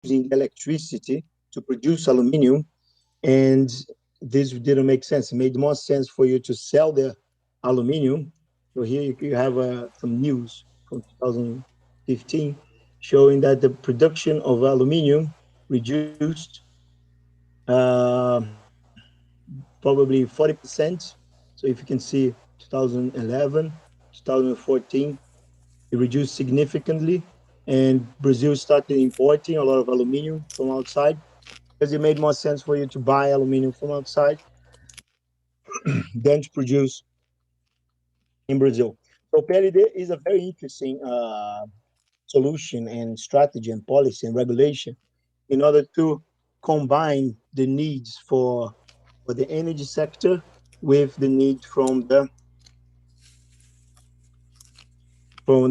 using electricity to produce aluminum, and this didn't make sense. It made more sense for you to sell the aluminum. So here you have some news from 2015 showing that the production of aluminum reduced uh, probably 40%. So if you can see 2011, 2014, it reduced significantly, and Brazil started importing a lot of aluminum from outside because it made more sense for you to buy aluminum from outside than to produce in Brazil. So PLD is a very interesting solution and strategy and policy and regulation in order to combine the needs for the energy sector with the need from the for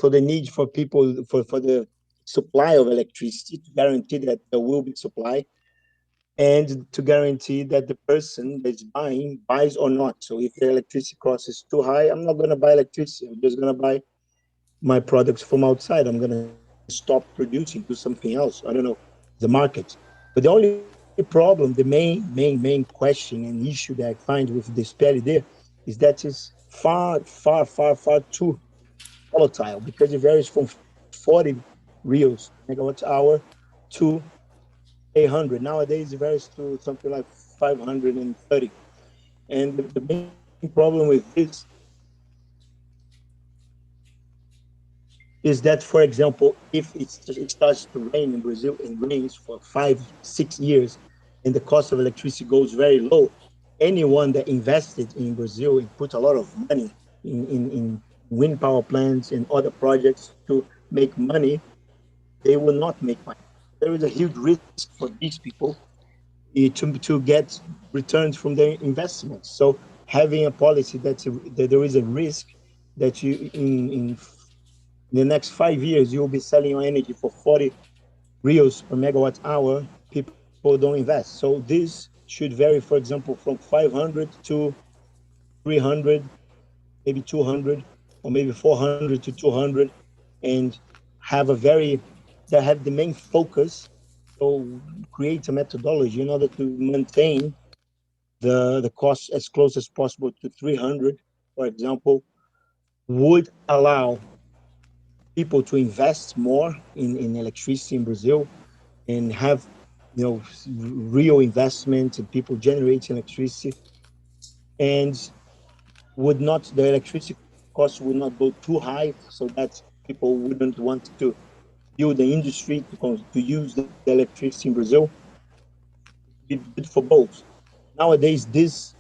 the need for people for the supply of electricity, to guarantee that there will be supply, and to guarantee that the person that's buying buys or not. So if the electricity cost is too high, I'm not going to buy electricity. I'm just going to buy my products from outside. I'm going to stop producing, do something else. I don't know, the market. But the only problem, the main question and issue that I find with this PLD is that it's far too volatile, because it varies from 40 reals megawatt hour to 800. Nowadays, it varies to something like 530. And the main problem with this is that, for example, if it starts to rain in Brazil and rains for 5, 6 years, and the cost of electricity goes very low, anyone that invested in Brazil and put a lot of money in wind power plants and other projects to make money, they will not make money. There is a huge risk for these people to get returns from their investments. So having a policy that there is a risk that you in the next 5 years you will be selling your energy for 40 reals per megawatt hour, people don't invest. So this should vary, for example, from 500 to 300, maybe 200, or maybe 400 to 200, and have a very that have the main focus. So create a methodology in order to maintain the cost as close as possible to 300, for example, would allow people to invest more in electricity in Brazil, and have real investment and people generating electricity, and would not the electricity costs would not go too high, so that people wouldn't want to build the industry to use the electricity in Brazil. It's good for both. Nowadays, this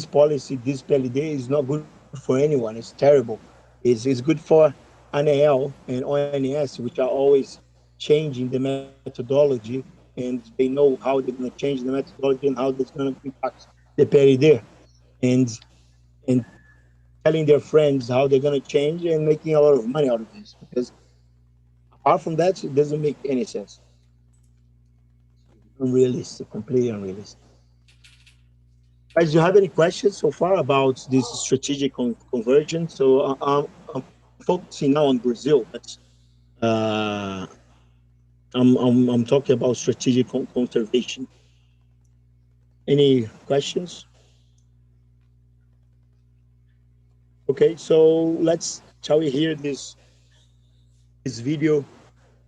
policy, this PLD is not good for anyone. It's terrible. It's good for ANEEL and ONS, which are always changing the methodology, and they know how they're going to change the methodology and how that's going to impact the PLD, and telling their friends how they're going to change and making a lot of money out of this. Because apart from that, it doesn't make any sense. Unrealistic, completely unrealistic. Guys, do you have any questions so far about this strategic convergence? So I'm focusing now on Brazil, but uh, I'm talking about strategic conservation. Any questions? Okay, so shall we hear this video?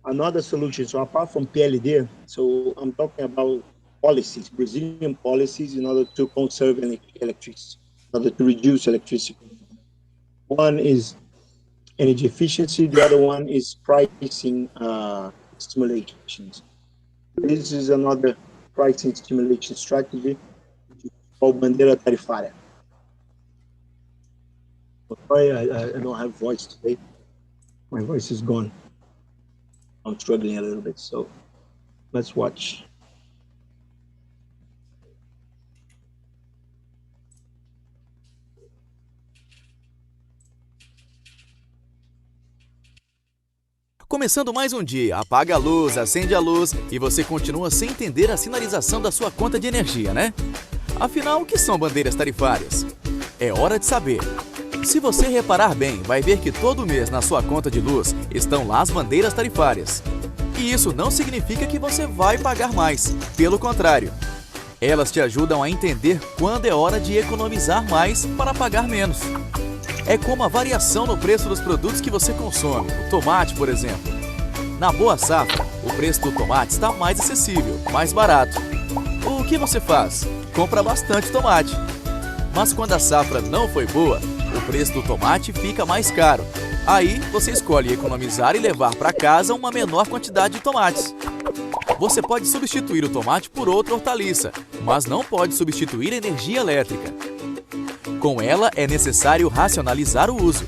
Another solution. So apart from PLD, so I'm talking about policies, Brazilian policies, in order to conserve electricity, in order to reduce electricity. One is energy efficiency. The other one is pricing stimulations. This is another pricing stimulation strategy, which is called bandeira tarifária. Sorry, I don't have voice today. My voice is gone. I'm struggling a little bit, so let's watch. Começando mais um dia, apaga a luz, acende a luz e você continua sem entender a sinalização da sua conta de energia, né? Afinal, o que são bandeiras tarifárias? É hora de saber. Se você reparar bem, vai ver que todo mês na sua conta de luz estão lá as bandeiras tarifárias. E isso não significa que você vai pagar mais. Pelo contrário, elas te ajudam a entender quando é hora de economizar mais para pagar menos. É como a variação no preço dos produtos que você consome. O tomate, por exemplo. Na Boa Safra, o preço do tomate está mais acessível, mais barato. O que você faz? Compra bastante tomate. Mas quando a safra não foi boa, o preço do tomate fica mais caro. Aí você escolhe economizar e levar para casa uma menor quantidade de tomates. Você pode substituir o tomate por outra hortaliça, mas não pode substituir a energia elétrica. Com ela é necessário racionalizar o uso.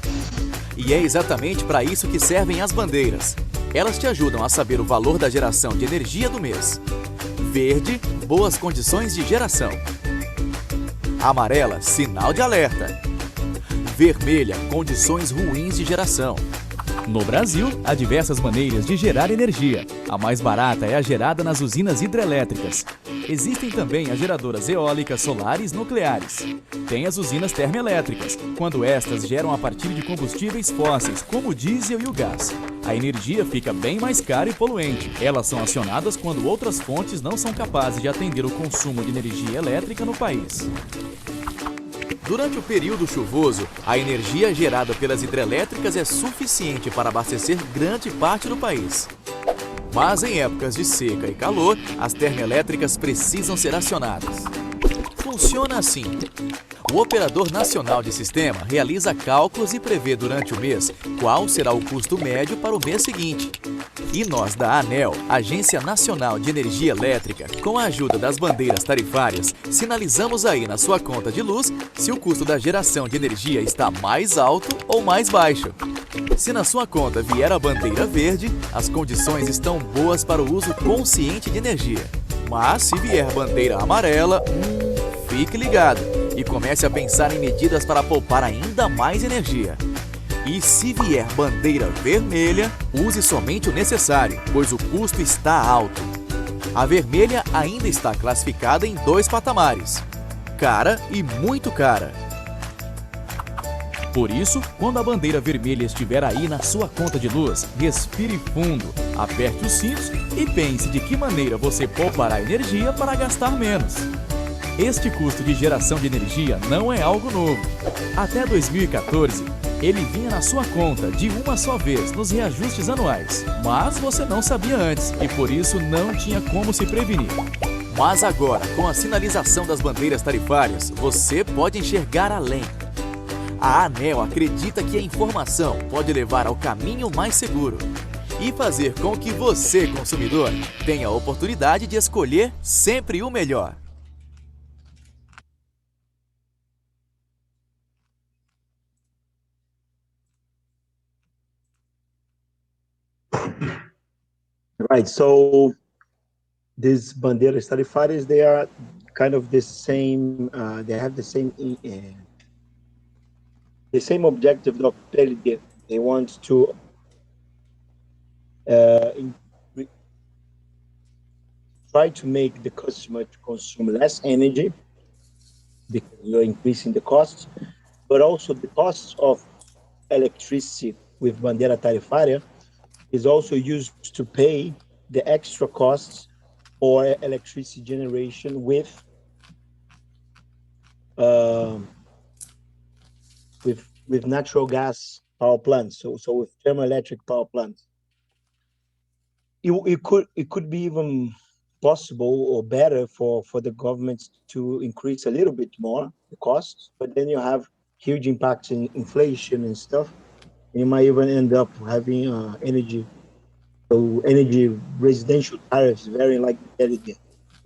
E é exatamente para isso que servem as bandeiras. Elas te ajudam a saber o valor da geração de energia do mês. Verde, boas condições de geração. Amarela, sinal de alerta. Vermelha, condições ruins de geração. No Brasil, há diversas maneiras de gerar energia. A mais barata é a gerada nas usinas hidrelétricas. Existem também as geradoras eólicas, solares, nucleares. Tem as usinas termoelétricas, quando estas geram a partir de combustíveis fósseis, como o diesel e o gás. A energia fica bem mais cara e poluente. Elas são acionadas quando outras fontes não são capazes de atender o consumo de energia elétrica no país. Durante o período chuvoso, a energia gerada pelas hidrelétricas é suficiente para abastecer grande parte do país. Mas em épocas de seca e calor, as termoelétricas precisam ser acionadas. Funciona assim. O operador nacional de sistema realiza cálculos e prevê durante o mês qual será o custo médio para o mês seguinte. E nós da ANEEL, Agência Nacional de Energia Elétrica, com a ajuda das bandeiras tarifárias, sinalizamos aí na sua conta de luz se o custo da geração de energia está mais alto ou mais baixo. Se na sua conta vier a bandeira verde, as condições estão boas para o uso consciente de energia. Mas se vier bandeira amarela, fique ligado e comece a pensar em medidas para poupar ainda mais energia. E se vier bandeira vermelha, use somente o necessário, pois o custo está alto. A vermelha ainda está classificada em 2 patamares: cara e muito cara. Por isso, quando a bandeira vermelha estiver aí na sua conta de luz, respire fundo, aperte os cintos e pense de que maneira você poupará energia para gastar menos. Este custo de geração de energia não é algo novo. Até 2014, ele vinha na sua conta de uma só vez nos reajustes anuais, mas você não sabia antes e por isso não tinha como se prevenir. Mas agora, com a sinalização das bandeiras tarifárias, você pode enxergar além. A ANEEL acredita que a informação pode levar ao caminho mais seguro e fazer com que você, consumidor, tenha a oportunidade de escolher sempre o melhor. Right. So these bandeiras tarifárias, they are kind of the same. They have the same objective of PLD. They want to try to make the customer to consume less energy because you're increasing the costs, but also the costs of electricity with bandeira tarifária is also used to pay the extra costs for electricity generation with natural gas power plants. So with thermoelectric power plants, it could be even possible or better for the government to increase a little bit more the costs, but then you have huge impacts in inflation and stuff. And you might even end up having energy residential tariffs varying like the LED.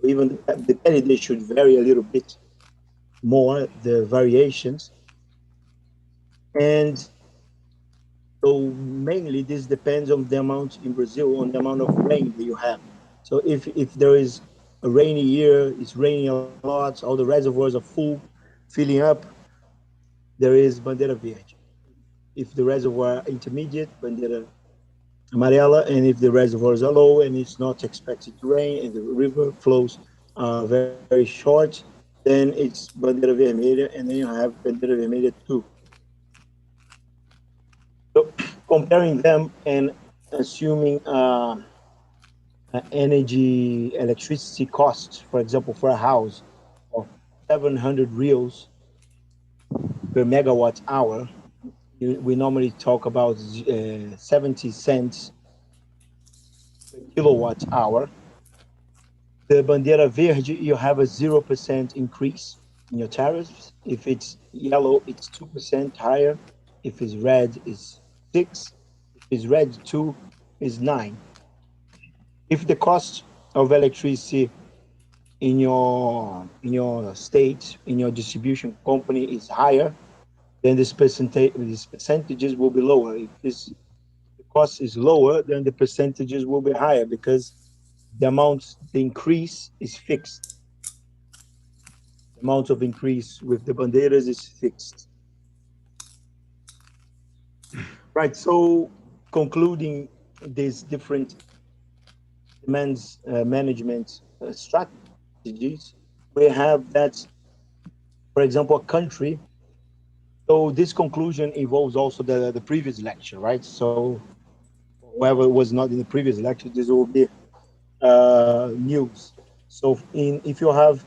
Even the LED should vary a little bit more, the variations. And so mainly this depends on the amount in Brazil, on the amount of rain that you have. So if there is a rainy year, it's raining a lot, all the reservoirs are full, filling up, there is bandeira verde. If the reservoir intermediate, bandeira amarela, and if the reservoirs are low and it's not expected to rain and the river flows are very, very short, then it's bandeira vermelha, and then you have bandeira vermelha too. So comparing them and assuming energy electricity cost, for example, for a house of 700 reals per megawatt hour. We normally talk about 70 cents per kilowatt hour. The Bandeira Verde, you have a 0% increase in your tariffs. If it's yellow, it's 2% higher. If it's red, it's 6. If it's red 2, is 9. If the cost of electricity in your state, in your distribution company is higher, then these percentages will be lower. If this the cost is lower, then the percentages will be higher because the increase is fixed. The amount of increase with the bandeiras is fixed. Right. So concluding these different demands management strategies, we have that, for example, a country. So this conclusion involves also the previous lecture, right? So whoever was not in the previous lecture, this will be news. So if you have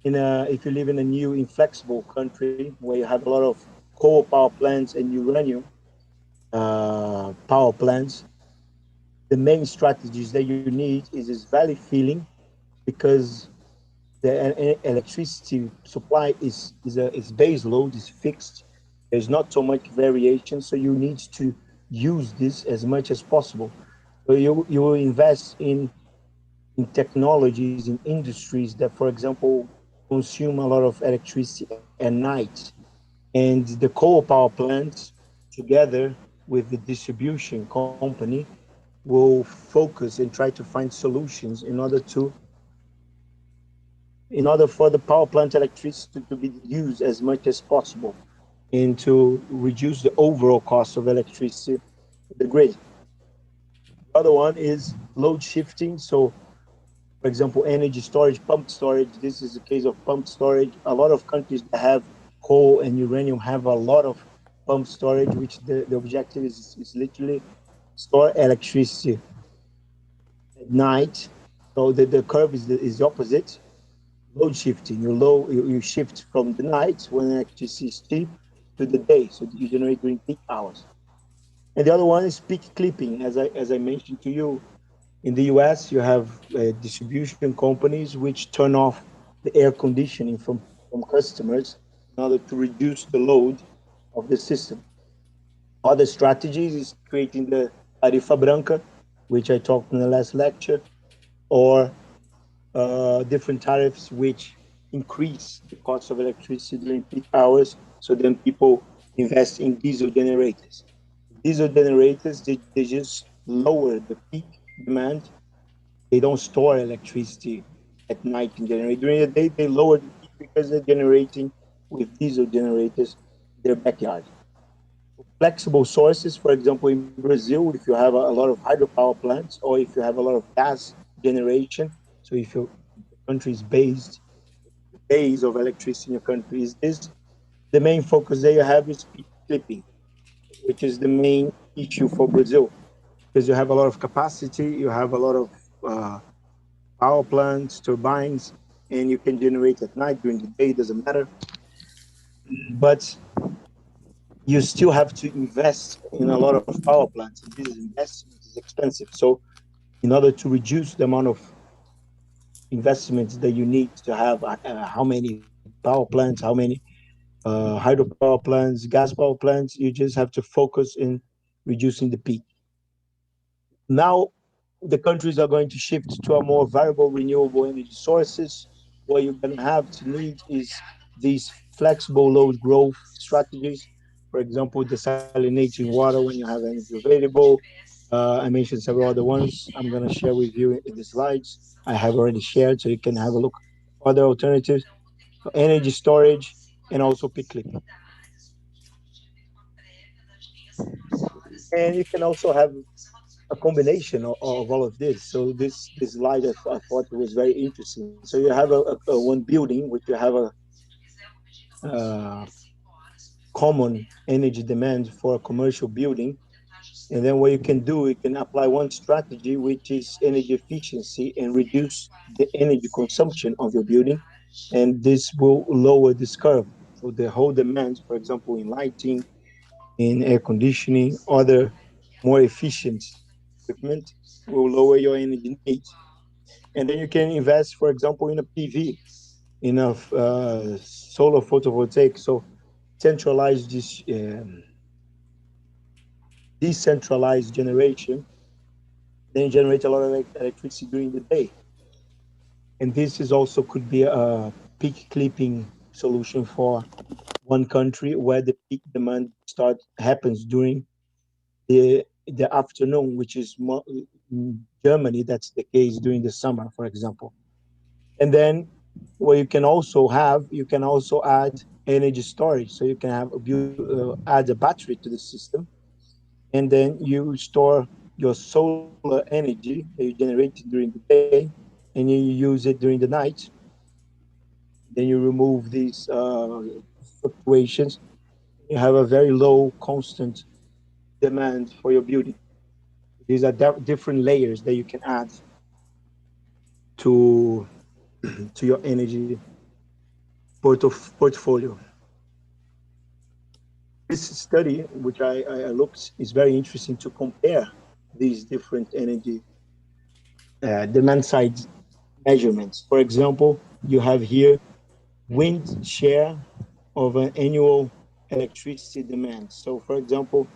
if you live in a new inflexible country where you have a lot of coal power plants and uranium power plants, the main strategies that you need is this valley filling because the electricity supply is base load is fixed. There's not so much variation, so you need to use this as much as possible. So you will invest in technologies in industries that, for example, consume a lot of electricity at night, and the coal power plants together with the distribution company will focus and try to find solutions in order for the power plant electricity to be used as much as possible and to reduce the overall cost of electricity to the grid. The other one is load shifting. So, for example, energy storage, pumped storage. This is the case of pumped storage. A lot of countries that have coal and uranium have a lot of pumped storage, which the objective is literally store electricity at night. So the curve is the opposite. Load shifting. You shift from the night when electricity is cheap to the day, so you generate during peak hours. And the other one is peak clipping. As I mentioned to you, in the US, you have distribution companies which turn off the air conditioning from customers in order to reduce the load of the system. Other strategies is creating the tarifa branca, which I talked in the last lecture, or different tariffs which increase the cost of electricity during peak hours. So then people invest in diesel generators. Diesel generators, they just lower the peak demand. They don't store electricity at night and generate. During the day, they lower the peak because they're generating with diesel generators in their backyard. Flexible sources, for example, in Brazil, if you have a lot of hydropower plants or if you have a lot of gas generation, so if your country is based, the base of electricity in your country is this, the main focus that you have is peak clipping, which is the main issue for Brazil because you have a lot of capacity, you have a lot of power plants, turbines, and you can generate at night during the day, doesn't matter. But you still have to invest in a lot of power plants, and this investment is expensive. So, in order to reduce the amount of investments that you need to have, how many power plants, how many hydropower plants, gas power plants, you just have to focus in reducing the peak. Now, the countries are going to shift to a more variable renewable energy sources. What you're going to have to need is these flexible load growth strategies. For example, desalinating water when you have energy available. I mentioned several other ones. I'm going to share with you in the slides. I have already shared, so you can have a look. Other alternatives, energy storage, and also peak clipping. And you can also have a combination of all of this. So this slide I thought was very interesting. So you have a one building which you have a uh, common energy demand for a commercial building, And then what you can do, you can apply one strategy, which is energy efficiency, and reduce the energy consumption of your building. And this will lower this curve. So the whole demand, for example, in lighting, in air conditioning, other more efficient equipment will lower your energy needs. And then you can invest, for example, in a PV, in a solar photovoltaic. So centralized this decentralized generation, then you generate a lot of electricity during the day. And this is also could be a peak clipping solution for one country where the peak demand start happens during the afternoon, which is in Germany. That's the case during the summer, for example. And then what you can also add energy storage. So you can add a battery to the system, and then you store your solar energy that you generated during the day, and you use it during the night. Then you remove these fluctuations. You have a very low constant demand for your building. These are different layers that you can add to to your energy portfolio. This study, which I looked, is very interesting to compare these different energy demand side measurements. For example, you have here wind share of an annual electricity demand. So, for example,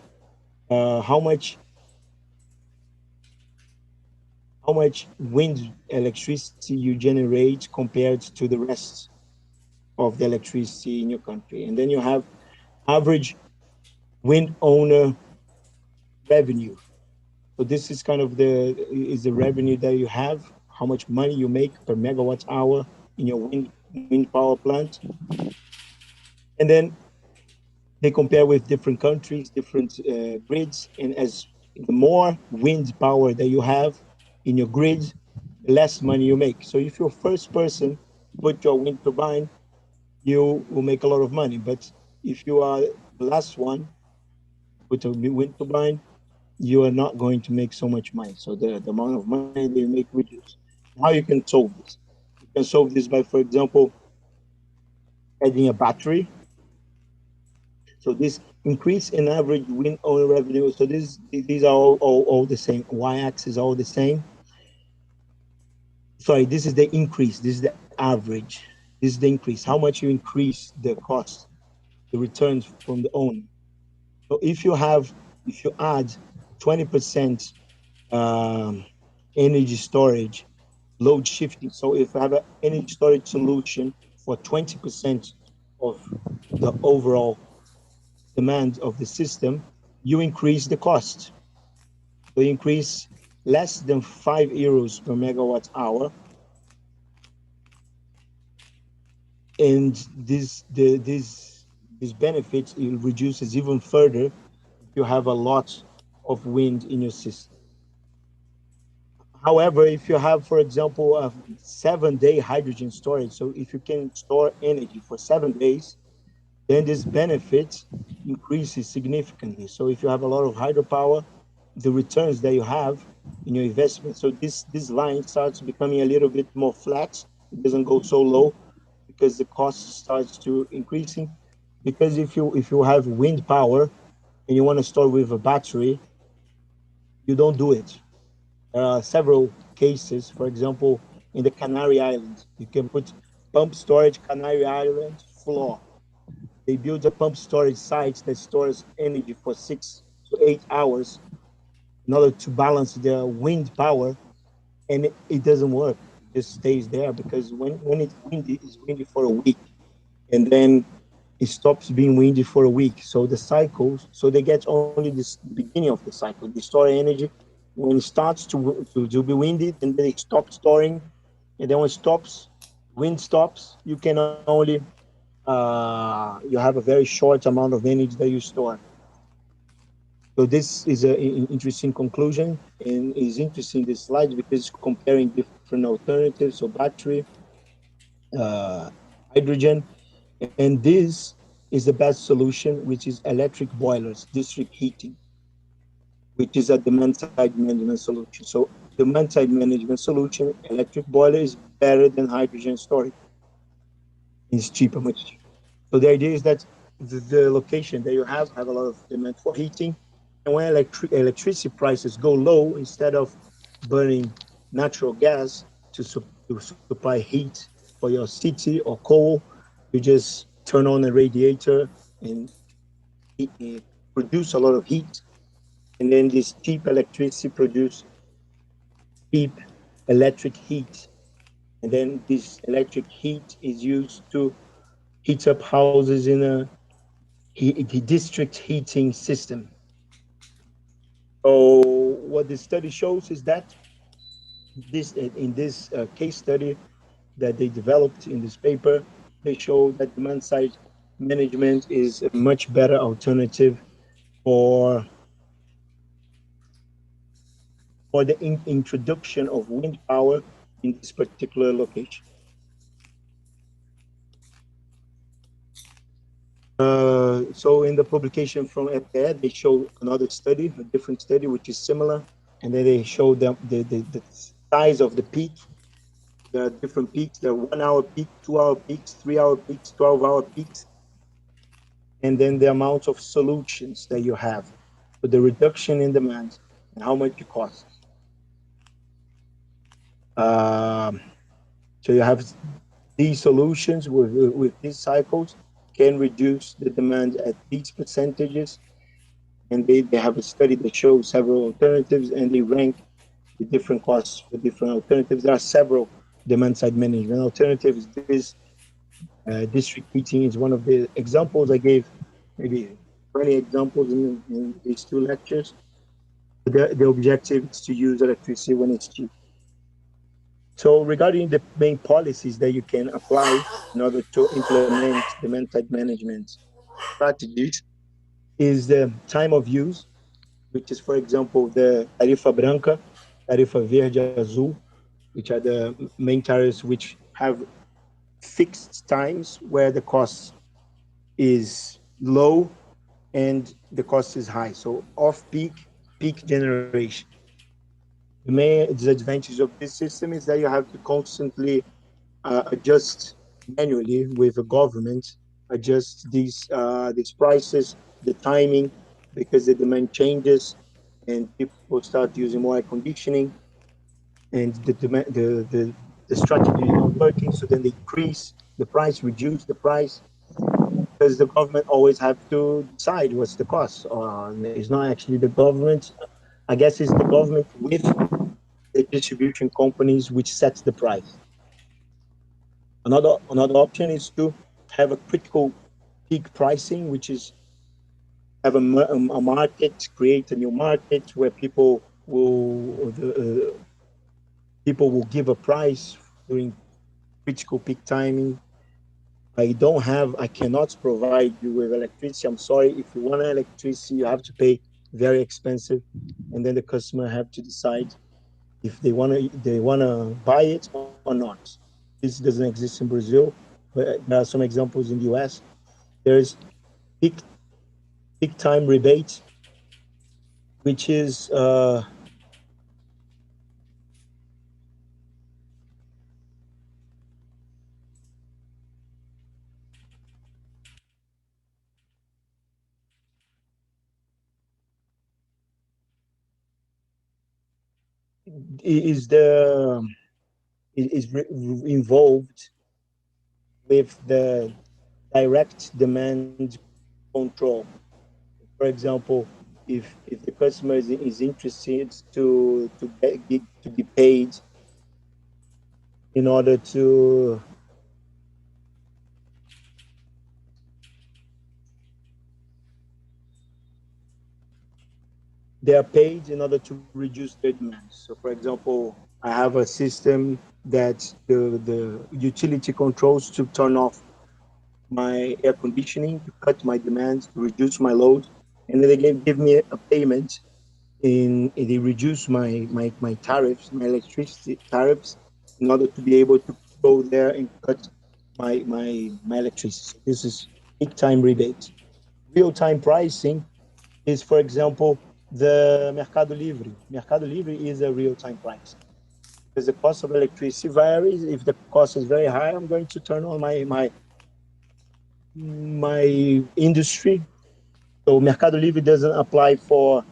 how much wind electricity you generate compared to the rest of the electricity in your country, and then you have average wind owner revenue. So this is kind of the revenue that you have, how much money you make per megawatt hour in your wind power plant, and then they compare with different countries, different grids, and as the more wind power that you have in your grid, the less money you make. So if you're first person put your wind turbine, you will make a lot of money. But if you are the last one put a wind turbine, you are not going to make so much money. So the amount of money that you make reduce. How you can solve this? You can solve this by, for example, adding a battery. So this increase in average wind owner revenue. So these are all the same. Y-axis all the same. Sorry, this is the increase. This is the average. This is the increase. How much you increase the cost, the returns from the owner. So if you add 20% energy storage, load shifting. So if I have an energy storage solution for 20% of the overall demand of the system, you increase the cost. So you increase less than €5 per megawatt hour. And this benefit it reduces even further if you have a lot of wind in your system. However, if you have, for example, a 7-day hydrogen storage, so if you can store energy for 7 days, then this benefit increases significantly. So if you have a lot of hydropower, the returns that you have in your investment, so this line starts becoming a little bit more flat. It doesn't go so low because the cost starts to increasing. Because if you have wind power and you want to store with a battery, you don't do it. There are several cases. For example, in the Canary Islands, you can put pump storage Canary Island floor. They build a pump storage site that stores energy for 6 to 8 hours in order to balance the wind power, and it doesn't work. It just stays there because when it's windy for a week, and then it stops being windy for a week. So the cycles, so they get only this beginning of the cycle. They store energy when it starts to be windy, and then they stop storing, and then when it stops, wind stops, you can only you have a very short amount of energy that you store. So this is an interesting conclusion, and is interesting this slide because it's comparing different alternatives, so battery, uh, hydrogen, and this is the best solution, which is electric boilers, district heating. which is a demand-side management solution. So demand-side management solution, electric boiler is better than hydrogen storage. It's cheaper, much cheaper. So the idea is that the location that you have a lot of demand for heating, and when electricity prices go low, instead of burning natural gas to supply heat for your city or coal, you just turn on a radiator and it produce a lot of heat, and then this cheap electricity produce cheap electric heat, and then this electric heat is used to heat up houses in a district heating system. So what the study shows is that this in this case study that they developed in this paper, they show that demand side management is a much better alternative for the introduction of wind power in this particular location. So in the publication from EPE, they show another study, a different study, which is similar, and then they show the size of the peak. There are different peaks. There are 1 hour peak, 2 hour peaks, 3 hour peaks, 12-hour peaks, and then the amount of solutions that you have for the reduction in demand and how much it costs. Um, so you have these solutions with these cycles can reduce the demand at these percentages, and they have a study that shows several alternatives, and they rank the different costs for different alternatives. There are several demand side management alternatives. This district heating is one of the examples. I gave maybe 20 examples in these two lectures. The objective is to use electricity when it's cheap. So regarding the main policies that you can apply in order to implement demand side management strategies is the time of use, which is, for example, the Tarifa Branca, Tarifa Verde Azul, which are the main tariffs which have fixed times where the cost is low and the cost is high. So off-peak, peak generation. The main disadvantage of this system is that you have to constantly adjust manually with the government, adjust these prices, the timing, because the demand changes and people start using more air conditioning, and the strategy is not working. So then they increase the price, reduce the price, because the government always have to decide what's the cost. It's not actually the government. I guess it's the government with the distribution companies which sets the price. Another option is to have a critical peak pricing, which is have a market, create a new market where people will give a price during critical peak timing. I cannot provide you with electricity. I'm sorry. If you want electricity, you have to pay very expensive, and then the customer have to decide if they wanna buy it or not. This doesn't exist in Brazil, but there are some examples in the US. There's peak peak time rebate, which is the is involved with the direct demand control. For example, if the customer is interested to be paid in order to they are paid in order to reduce their demands. So, for example, I have a system that the utility controls to turn off my air conditioning, to cut my demands, to reduce my load, and then they give me a payment they reduce my tariffs, my electricity tariffs, in order to be able to go there and cut my electricity. This is peak time rebate. Real time pricing is, for example, The Mercado Livre. Mercado Livre is a real-time price because the cost of electricity varies. If the cost is very high, I'm going to turn on my industry. So Mercado Livre doesn't apply for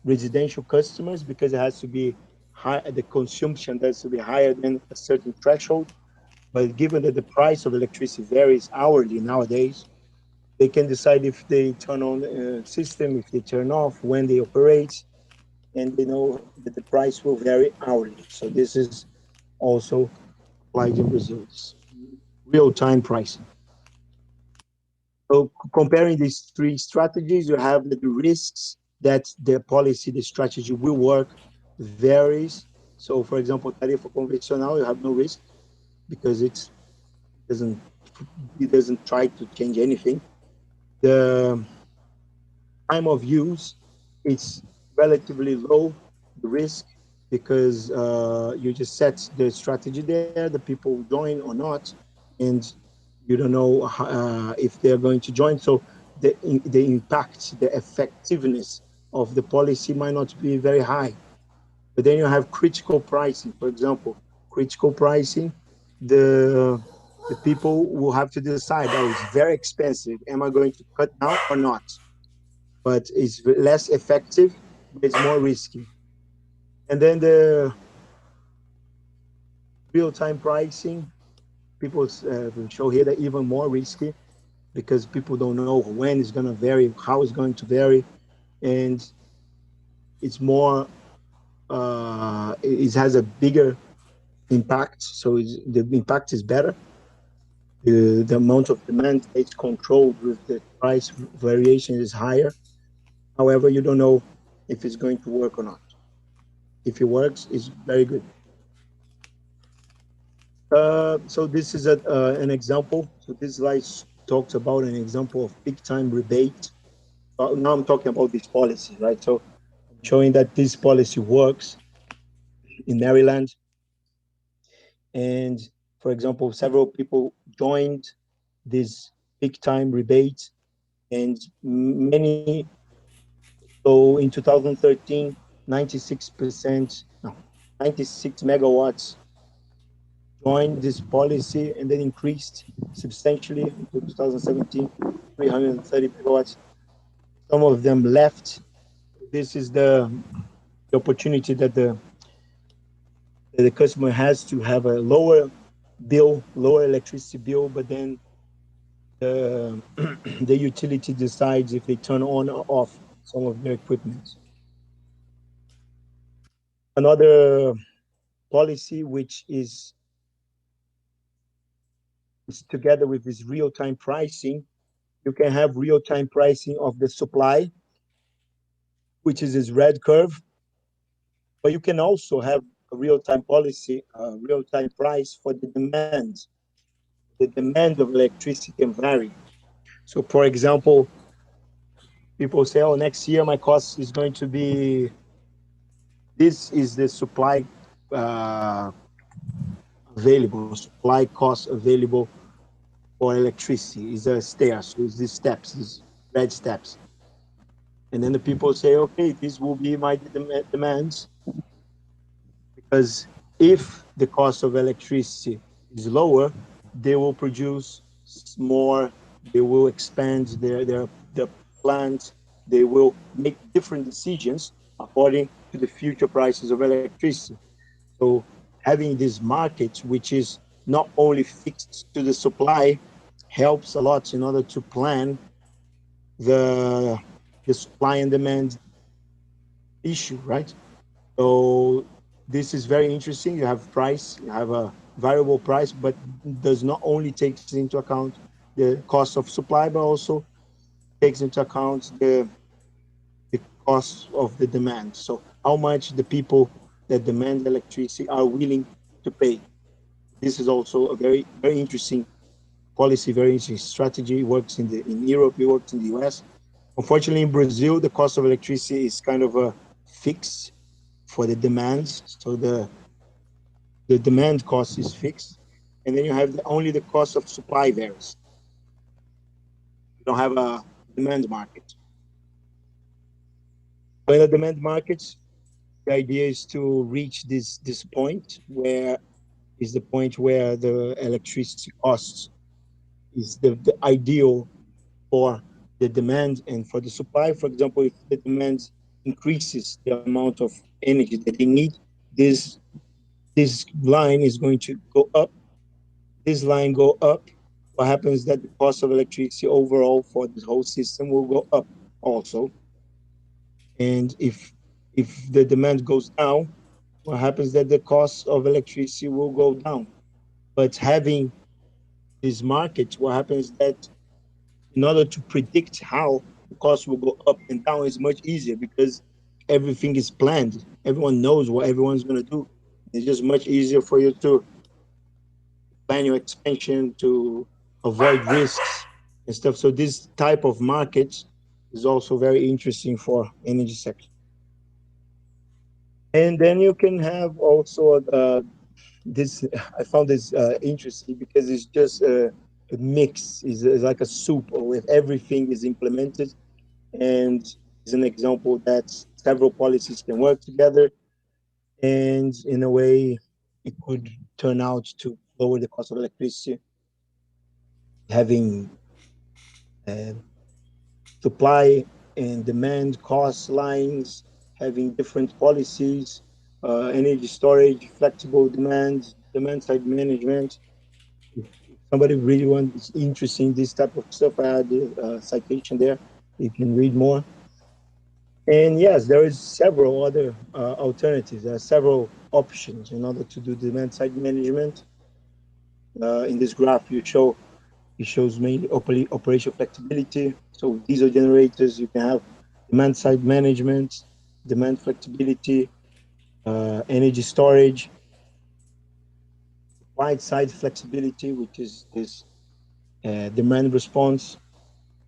residential customers because it has to be high. The consumption has to be higher than a certain threshold. But given that the price of electricity varies hourly nowadays, they can decide if they turn on the system, if they turn off, when they operate, and they know that the price will vary hourly. So this is also applied in Brazil. It's real-time pricing. So comparing these three strategies, you have the risks that the policy, the strategy will work varies. So for example, tarifa convencional, you have no risk because doesn't it doesn't try to change anything. The time of use, it's relatively low the risk because you just set the strategy there, the people join or not, and you don't know if they're going to join. So the impact, the effectiveness of the policy might not be very high. But then you have critical pricing, for example, critical pricing, the the people will have to decide, oh, it's very expensive. Am I going to cut down or not? But it's less effective, but it's more risky. And then the real-time pricing, people show here that even more risky because people don't know when it's going to vary, how it's going to vary, and it's more, it has a bigger impact. So the impact is better. The amount of demand is controlled with the price variation is higher. However, you don't know if it's going to work or not. If it works, it's very good. So this is an example. So this slide talks about an example of peak time rebate. Now I'm talking about this policy, right? So I'm showing that this policy works in Maryland. And for example, several people joined this peak time rebate and many, so in 2013, 96%, no, 96 megawatts joined this policy and then increased substantially into 2017, 330 megawatts. Some of them left. This is the opportunity that the customer has to have a lower bill, lower electricity bill, but then the, the utility decides if they turn on or off some of their equipment. Another policy which is together with this real-time pricing, you can have real-time pricing of the supply, which is this red curve, but you can also have a real-time policy, a real-time price for the demand. The demand of electricity can vary. So for example, people say, oh, next year my cost is going to be, this is the supply uh, available, supply cost available for electricity is a stair. So it's these steps, these red steps. And then the people say, okay, this will be my demands because if the cost of electricity is lower, they will produce more, they will expand their plants, they will make different decisions according to the future prices of electricity. So having this market, which is not only fixed to the supply, helps a lot in order to plan the the supply and demand issue, right? So this is very interesting. You have price, you have a variable price, but does not only takes into account the cost of supply, but also takes into account the cost of the demand. So how much the people that demand electricity are willing to pay. This is also a very interesting policy, very interesting strategy. It works in Europe, it works in the US. Unfortunately, in Brazil, the cost of electricity is kind of a fixed for the demands. So the demand cost is fixed, and then you have only the cost of supply varies. You don't have a demand market. So in the demand markets, the idea is to reach this point where is the point where the electricity costs is the ideal for the demand and for the supply. For example, if the demand increases the amount of energy that they need, this this line is going to go up. This line go up. What happens is that the cost of electricity overall for the whole system will go up also. And if the demand goes down, what happens is that the cost of electricity will go down. But having this market, what happens is that in order to predict how the cost will go up and down is much easier because everything is planned. Everyone knows what everyone's going to do. It's just much easier for you to plan your expansion, to avoid risks and stuff. So this type of market is also very interesting for energy sector. And then you can have also this. I found this interesting because it's just a mix. Is like a soup with everything is implemented, and is an example that several policies can work together, and in a way, it could turn out to lower the cost of electricity, having uh, supply and demand cost lines, having different policies, energy storage, flexible demand side management. If somebody really wants interested in this type of stuff, I had a citation there. You can read more. And yes, there is several other alternatives. There are several options in order to do demand side management. In this graph, it shows mainly operational flexibility. So diesel generators, you can have demand side management, demand flexibility, energy storage, wide side flexibility, which is this demand response,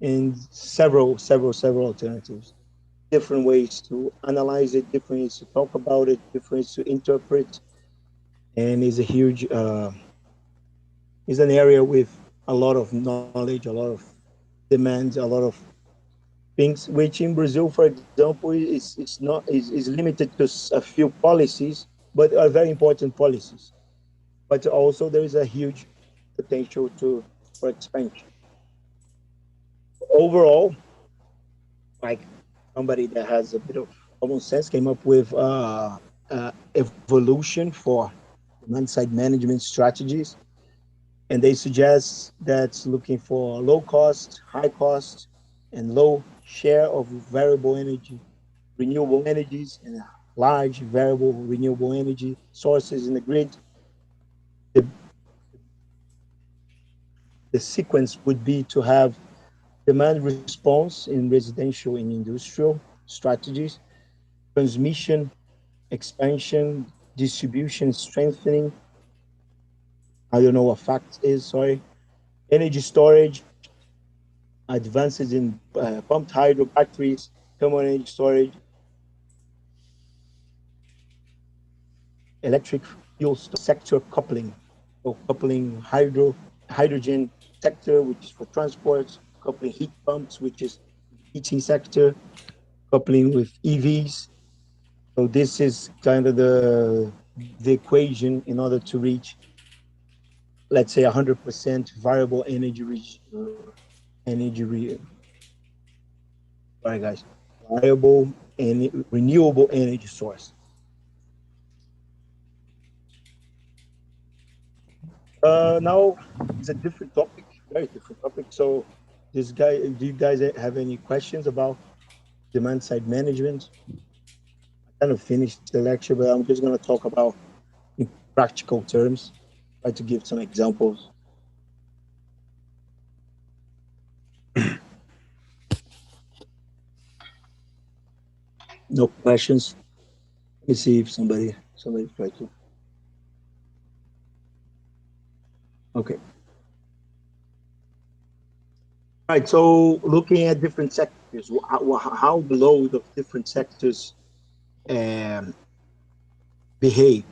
and several alternatives. Different ways to analyze it, different ways to talk about it, different ways to interpret, and is a huge is an area with a lot of knowledge, a lot of demands, a lot of things. Which in Brazil, for example, is limited to a few policies, but are very important policies. But also there is a huge potential to for expansion. Overall, like somebody that has a bit of common sense came up with evolution for demand side management strategies, and they suggest that looking for low cost, high cost, and low share of variable energy, renewable energies, and large variable renewable energy sources in the grid. The, the sequence would be to have demand response in residential and industrial strategies, transmission, expansion, distribution, strengthening. I don't know what fact is, sorry. Energy storage, advances in pumped hydro batteries, thermal energy storage, electric fuel sector coupling. So coupling hydrogen sector, which is for transport, coupling heat pumps, which is heating sector, coupling with EVs. So this is kind of the equation in order to reach, let's say, 100% variable sorry guys, variable and renewable energy source. Now it's a different topic, very different topic. So this guy, do you guys have any questions about demand side management? I kind of finished the lecture, but I'm just going to talk about in practical terms, try to give some examples. No questions. Let me see if somebody try to. Okay. All right. So looking at different sectors, how the load of different sectors um, behave.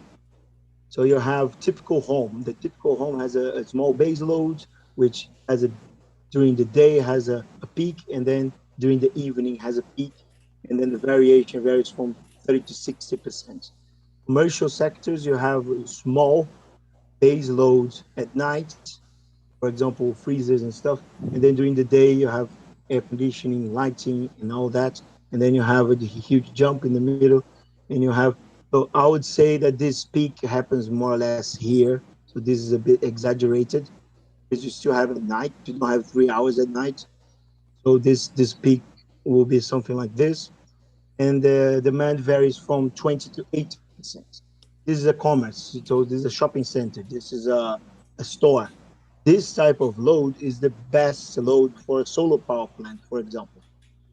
So you have typical home. The typical home has a small base load, which has a during the day has a peak, and then during the evening has a peak. and then the variation varies from 30 to 60%. Commercial sectors, you have small base loads at night, for example, freezers and stuff. And then during the day, you have air conditioning, lighting, and all that. And then you have a huge jump in the middle. And you have, so I would say that this peak happens more or less here. So this is a bit exaggerated because you still have at night. You don't have 3 hours at night. So this peak will be something like this. And the demand varies from 20 to 80%. This is a commerce. So this is a shopping center. This is a store. This type of load is the best load for a solar power plant, for example,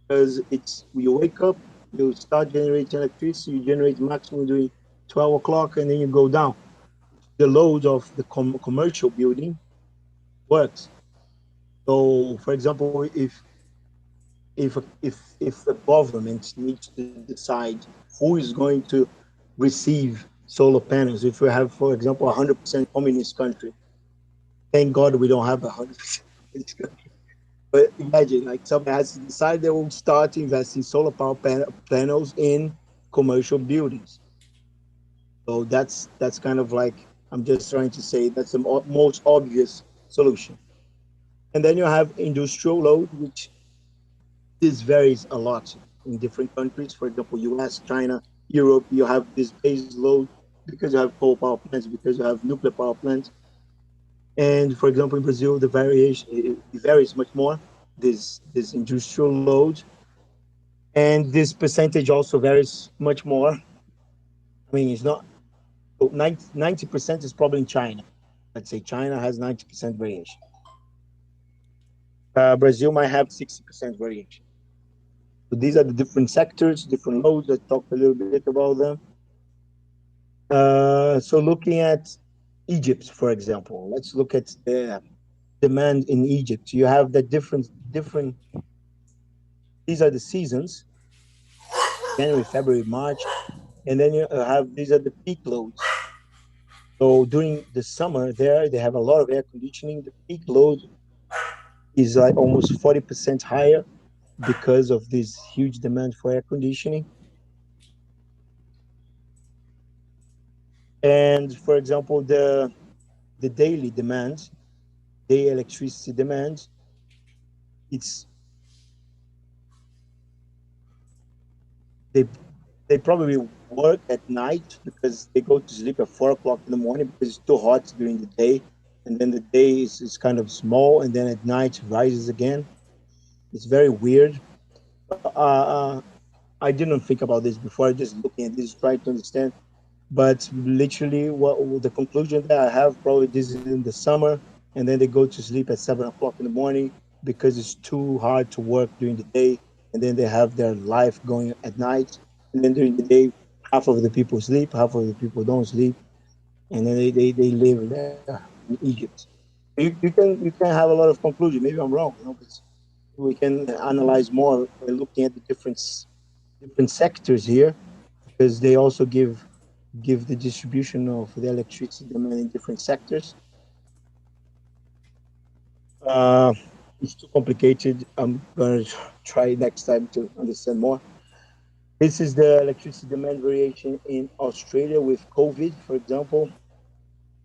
because it's you wake up, you start generating electricity, you generate maximum during 12 o'clock, and then you go down. The load of the commercial building works. So, for example, if the government needs to decide who is going to receive solar panels, if we have, for example, 100% communist country, thank God we don't have 100% communist country. But imagine, like, somebody has to decide they will start investing solar power panels in commercial buildings. So that's kind of like, I'm just trying to say that's the most obvious solution. And then you have industrial load, which this varies a lot in different countries. For example, US, China, Europe, you have this base load because you have coal power plants, because you have nuclear power plants. And for example, in Brazil, the variation it varies much more. This industrial load, and this percentage also varies much more. I mean, it's not 90% is probably in China. Let's say China has 90% variation. Brazil might have 60% variation. So these are the different sectors, different loads. I talked a little bit about them. So looking at Egypt, for example, let's look at the demand in Egypt. You have the different. These are the seasons: January, February, March, and then you have these are the peak loads. So during the summer, there they have a lot of air conditioning. The peak load is like almost 40% higher because of this huge demand for air conditioning. And for example, the daily demand, day electricity demand, it's they they probably work at night because they go to sleep at 4 o'clock in the morning because it's too hot during the day, and then the day is kind of small, and then at night rises again. It's very weird. I didn't think about this before. Just looking at this, trying to understand. But literally, what the conclusion that I have probably this is in the summer, and then they go to sleep at 7 o'clock in the morning because it's too hard to work during the day, and then they have their life going at night, and then during the day, half of the people sleep, half of the people don't sleep, and then they live there in Egypt. You can have a lot of conclusion. Maybe I'm wrong, but we can analyze more by looking at the different sectors here because they also give the distribution of the electricity demand in different sectors. Uh, it's too complicated. I'm gonna try next time to understand more. This is the electricity demand variation in Australia with COVID, for example.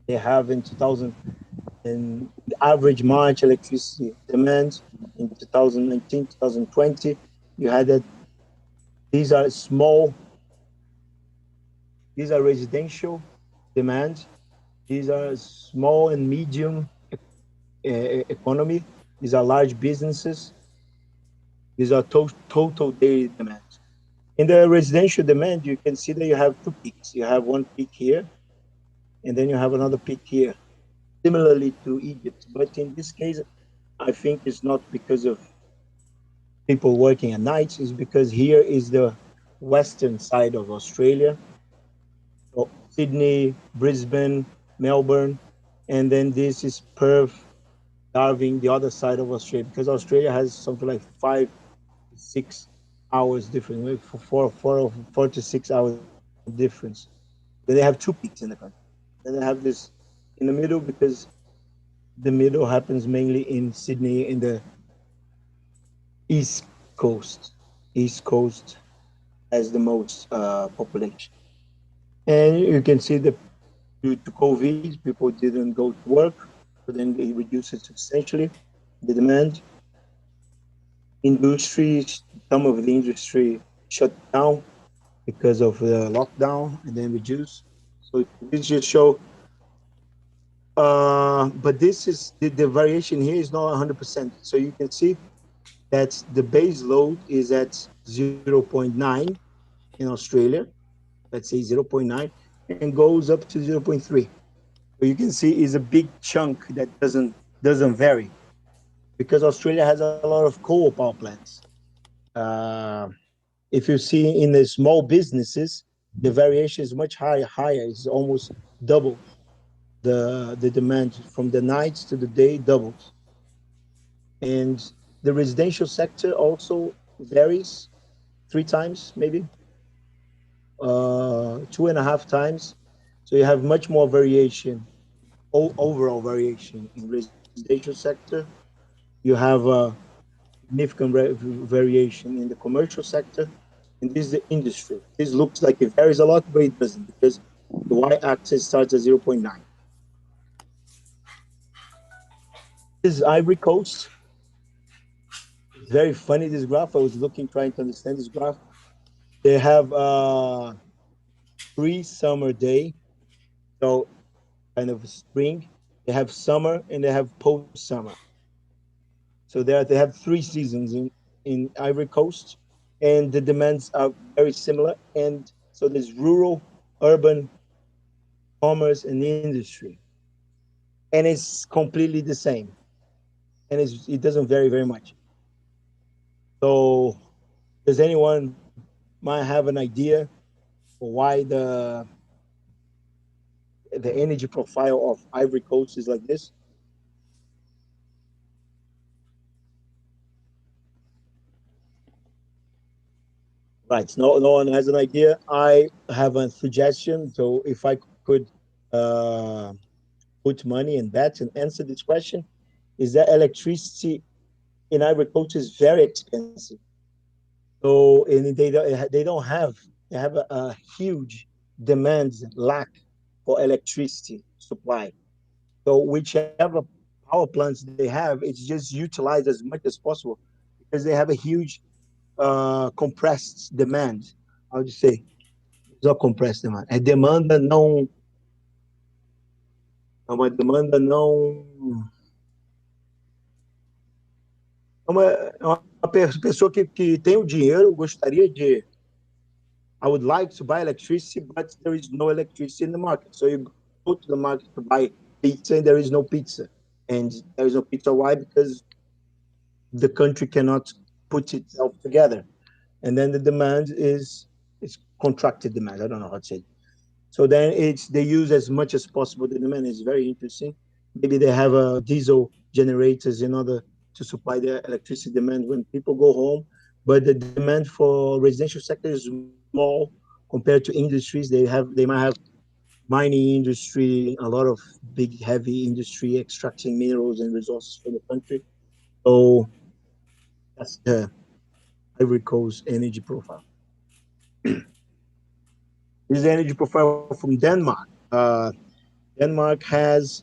They have in 2000 and the average March electricity demand in 2019, 2020. You had that these are small, these are residential demand. These are small and medium economy. These are large businesses. These are total daily demand. In the residential demand, you can see that you have two peaks. You have one peak here, and then you have another peak here, similarly to Egypt. But in this case, I think it's not because of people working at night, it's because here is the western side of Australia. So Sydney, Brisbane, Melbourne, and then this is Perth, Darwin, the other side of Australia, because Australia has something like 5 6 hours difference, maybe four to 6 hours difference. Then they have two peaks in the country. Then they have this in the middle because the middle happens mainly in Sydney in the east coast, east coast. has the most population. And you can see that due to COVID, people didn't go to work, so then it reduces substantially the demand. Industries, some of the industry shut down because of the lockdown and then reduce. So this just show, but this is the variation here is not 100%. So you can see that the base load is at zero point 0.9 in Australia, let's say zero point 0.9, and goes up to zero point 0.3. So you can see is a big chunk that doesn't vary because Australia has a lot of coal power plants. Uh, if you see in the small businesses, the variation is much higher. It's almost double the demand from the nights to the day doubles. And the residential sector also varies 3 times, maybe 2.5 times. So you have much more variation, overall variation in residential sector. You have a significant variation in the commercial sector, and this is the industry. This looks like it varies a lot, but it doesn't because the y-axis starts at zero point 0.9. This is Ivory Coast. It's very funny, this graph. I was looking, trying to understand this graph. They have pre-summer day, so kind of spring. They have summer and they have post-summer. So they have 3 seasons in Ivory Coast, and the demands are very similar. And so there's rural, urban, commerce, and industry, and it's completely the same, and it doesn't vary very much. So does anyone might have an idea for why the energy profile of Ivory Coast is like this? Right. No one has an idea. I have a suggestion. So if I could uh, put money and bet and answer this question, is that electricity in Ivory Coast is very expensive. So and they have a huge demand lack for electricity supply. So whichever power plants they have, it's just utilized as much as possible because they have a huge compressed demand. How do you say? Só compressed demand. É demanda não. É uma demanda não. É uma pessoa que tem o dinheiro, gostaria de. I would like to buy electricity, but there is no electricity in the market. So you go to the market to buy pizza, and there is no pizza. And there is no pizza. Why? Because the country cannot put itself together. And then the demand is contracted demand. I don't know how to say it. So then they use as much as possible the demand. Is very interesting. Maybe they have diesel generators in order to supply the electricity demand when people go home. But the demand for residential sector is small compared to industries. They might have mining industry, a lot of big heavy industry extracting minerals and resources for the country. So that's the Ivory Coast energy profile. This is the energy profile from Denmark. Denmark has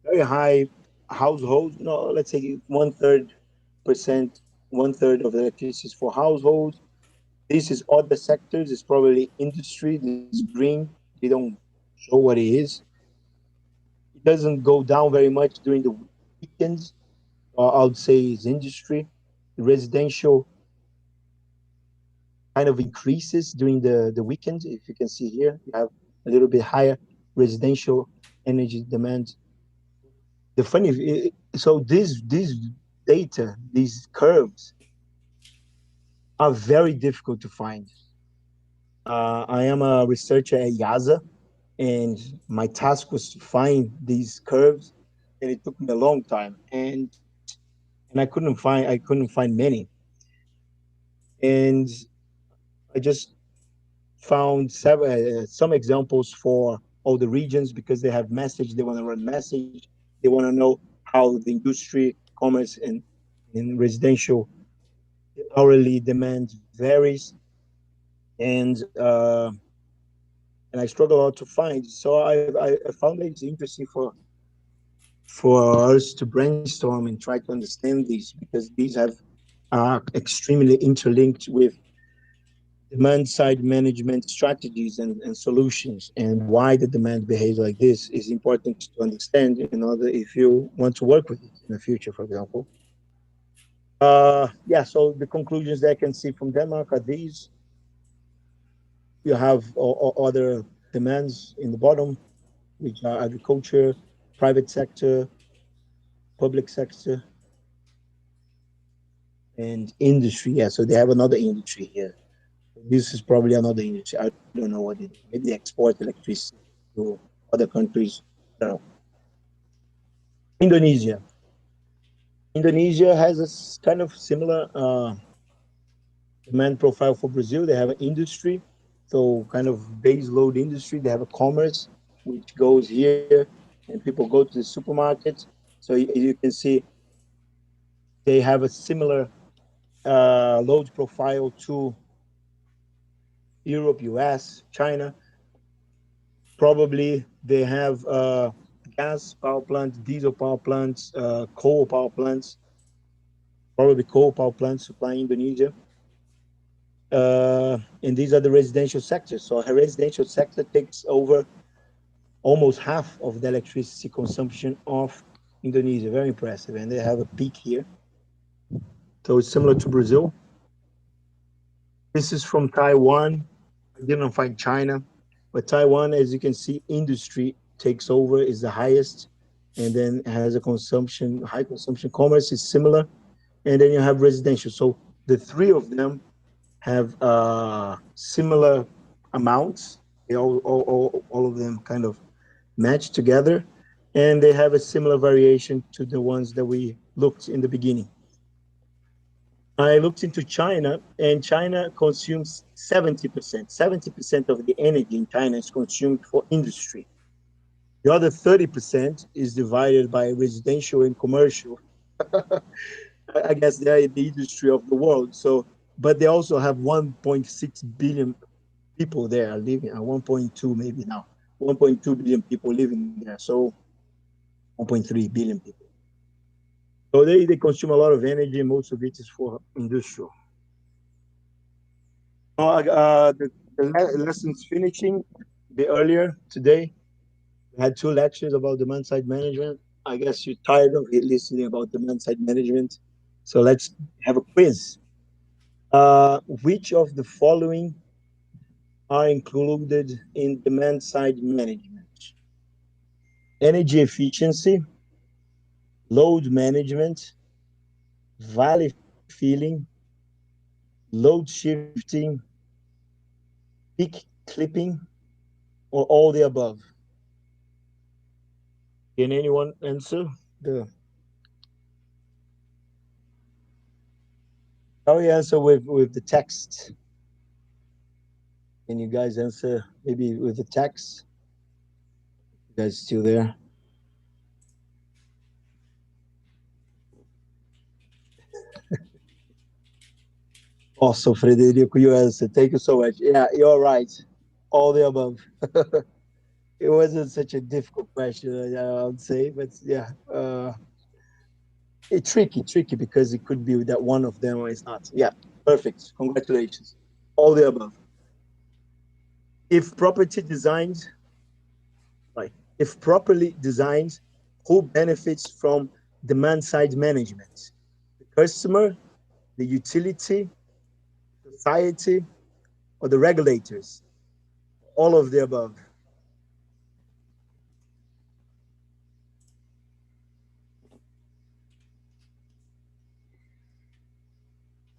very high households. No, let's say 1/3%, 1/3 of the electricity is for households. This is other sectors. It's probably industry. This is green. They don't show what it is. It doesn't go down very much during the weekends. I would say it's industry. Residential kind of increases during the weekend. If you can see here, you have a little bit higher residential energy demand. The funny, so these data, these curves are very difficult to find. I am a researcher at YASA, and my task was to find these curves, and it took me a long time, and I couldn't find many, and I just found some examples for all the regions because they have message. They want to run message. They want to know how the industry, commerce, and residential hourly demand varies, and I struggle a lot to find. So I found that it's interesting for us to brainstorm and try to understand these, because these have are extremely interlinked with demand side management strategies and solutions, and why the demand behaves like this is important to understand in order if you want to work with it in the future, for example. Yeah, so the conclusions that I can see from Denmark are these. You have other demands in the bottom, which are agriculture, private sector, public sector, and industry. Yeah, so they have another industry here. This is probably another industry. I don't know what it is. Maybe they export electricity to other countries. I don't know. Indonesia. Indonesia has a kind of similar demand profile for Brazil. They have an industry, so kind of base load industry. They have a commerce which goes here, and people go to the supermarket. So you can see they have a similar load profile to Europe, US, China. Probably they have gas power plants, diesel power plants, coal power plants, probably coal power plants supplying Indonesia. And these are the residential sectors. So a residential sector takes over almost half of the electricity consumption of Indonesia. Very impressive. And they have a peak here. So it's similar to Brazil. This is from Taiwan. I didn't find China, but Taiwan, as you can see, industry takes over, is the highest, and then has a consumption, high consumption. Commerce is similar, and then you have residential. So the three of them have similar amounts. They all of them kind of match together, and they have a similar variation to the ones that we looked in the beginning. I looked into China, and China consumes 70%. 70% of the energy in China is consumed for industry. The other 30% is divided by residential and commercial. I guess they're the industry of the world. So, but they also have 1.6 billion people there living, 1.2 maybe now, 1.2 billion people living there. So 1.3 billion people. So they consume a lot of energy. Most of it is for industrial. The lessons finishing a bit earlier today. We had two lectures about demand side management. I guess you're tired of listening about demand side management. So let's have a quiz. Which of the following are included in demand side management? Energy efficiency, load management, valley filling, load shifting, peak clipping, or all the above? Can anyone answer? How you answer with the text? Can you guys answer maybe with the text? You guys still there? Also, Frederico, you answer. Thank you so much. Yeah, you're right. All the above. It wasn't such a difficult question, I would say, but yeah, it's tricky because it could be that one of them or it's not. Yeah, perfect. Congratulations. All the above. If property designed, right, if properly designed, who benefits from demand side management? The customer, the utility, society, or the regulators? All of the above.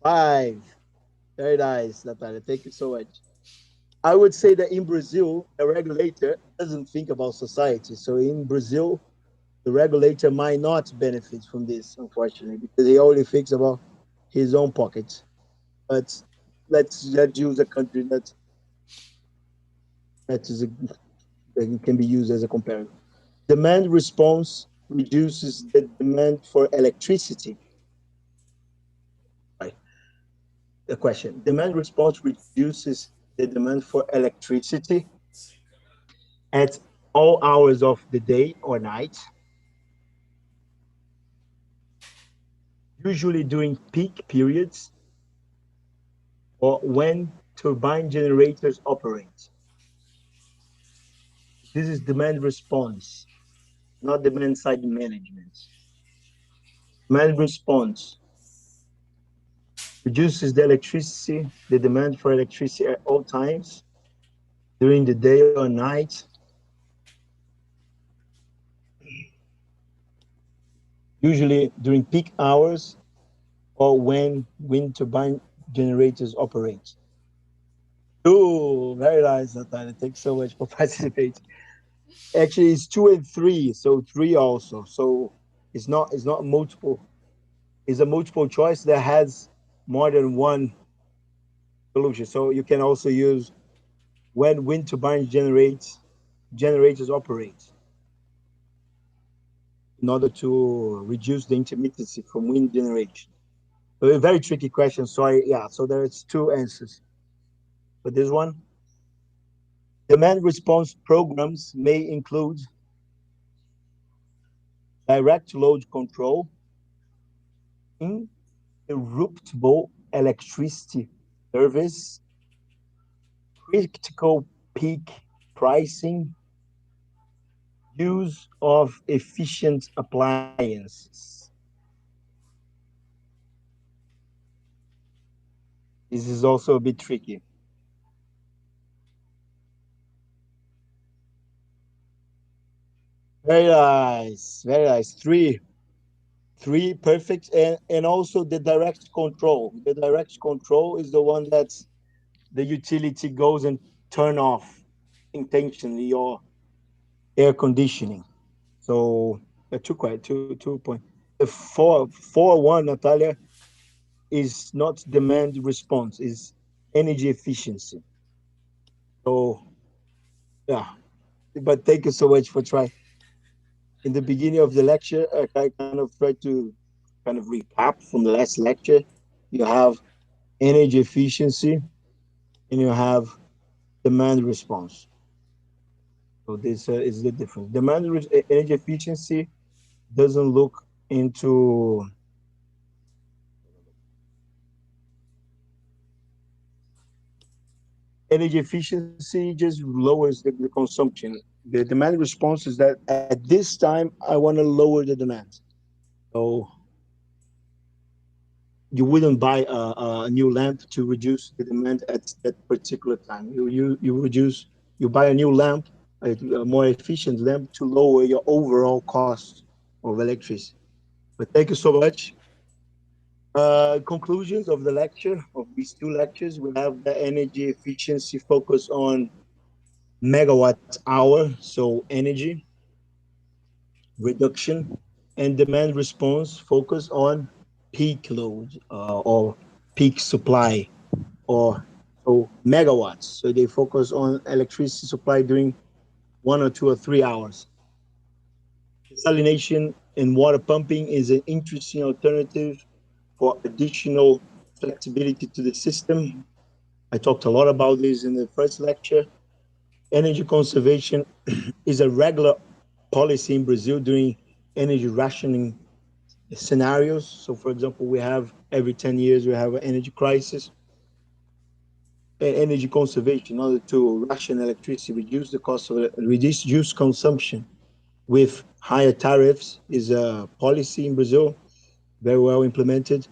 5. Very nice, Natalia. Thank you so much. I would say that in Brazil, the regulator doesn't think about society. So in Brazil, the regulator might not benefit from this, unfortunately, because he only thinks about his own pockets. But let's use a country that can be used as a comparison. Demand response reduces the demand for electricity. Right. the question. Demand response reduces the demand for electricity at all hours of the day or night, usually during peak periods or when turbine generators operate. This is demand response, not demand side management. Demand response reduces the demand for electricity at all times during the day or night, usually during peak hours or when wind turbine generators operate. Oh, very nice, Natalia. Thanks so much for participating. Actually, it's two and three, so three also. So it's not multiple. It's a multiple choice that has more than one solution. So you can also use when wind turbines generators operate in order to reduce the intermittency from wind generation. So a very tricky question. Sorry. Yeah. So there's two answers for this one. Demand response programs may include direct load control, interruptible electricity service, critical peak pricing, use of efficient appliances. This is also a bit tricky. Very nice, very nice. Three perfect, and also the direct control. The direct control is the one that the utility goes and turn off intentionally or air conditioning. So two point. The four one, Natalia, is not demand response, is energy efficiency. So yeah, but thank you so much for trying. In the beginning of the lecture, I kind of tried to kind of recap from the last lecture. You have energy efficiency and you have demand response. So this is the difference. Energy efficiency doesn't look into energy efficiency, just lowers the consumption. The demand response is that at this time I want to lower the demand. So you wouldn't buy a new lamp to reduce the demand at that particular time. You buy a new lamp, a more efficient lamp to lower your overall cost of electricity. But thank you so much. Conclusions of the lecture, of these two lectures, we have the energy efficiency focus on megawatt hour, so energy reduction, and demand response focus on peak load or peak supply or so megawatts. So they focus on electricity supply during 1 or 2 or 3 hours. Desalination and water pumping is an interesting alternative for additional flexibility to the system. I talked a lot about this in the first lecture. Energy conservation is a regular policy in Brazil during energy rationing scenarios. So, for example, we have every 10 years we have an energy crisis. And energy conservation in order to ration electricity, reduce the cost of reduce use consumption with higher tariffs is a policy in Brazil, very well implemented.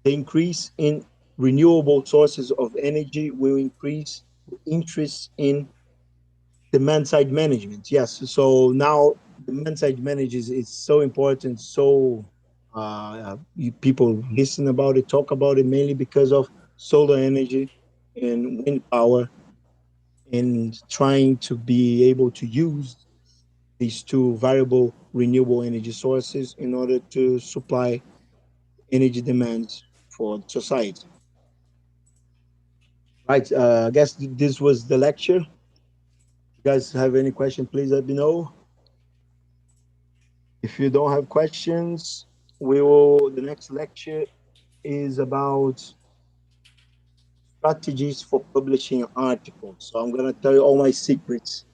The increase in renewable sources of energy will increase interest in demand side management. Yes, so now demand side management is so important. So people listen about it, talk about it mainly because of solar energy and wind power, and trying to be able to use these two variable renewable energy sources in order to supply energy demands for society. Right. I guess this was the lecture. If you guys have any question, please let me know. If you don't have questions, the next lecture is about strategies for publishing articles. So I'm gonna tell you all my secrets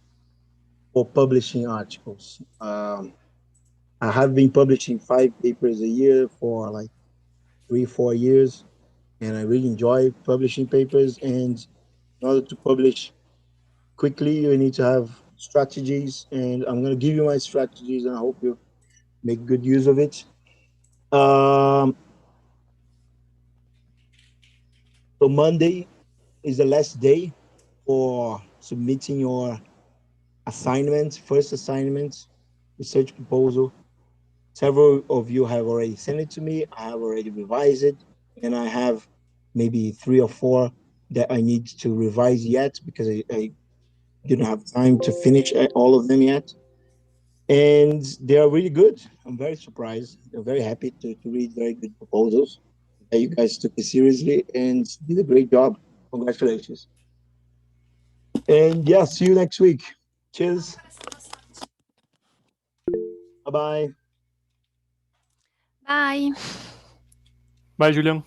for publishing articles. I have been publishing 5 papers a year for like 3, 4 years, and I really enjoy publishing papers. And in order to publish quickly, you need to have strategies, and I'm gonna give you my strategies, and I hope you make good use of it. So Monday is the last day for submitting your assignment, first assignment, research proposal. Several of you have already sent it to me. I have already revised it, and I have maybe 3 or 4 that I need to revise yet because I didn't have time to finish all of them yet. And they are really good. I'm very surprised. I'm very happy to read very good proposals. You guys took it seriously and did a great job. Congratulations. And yeah, see you next week. Cheers. Bye bye. Bye. Bye, Julian.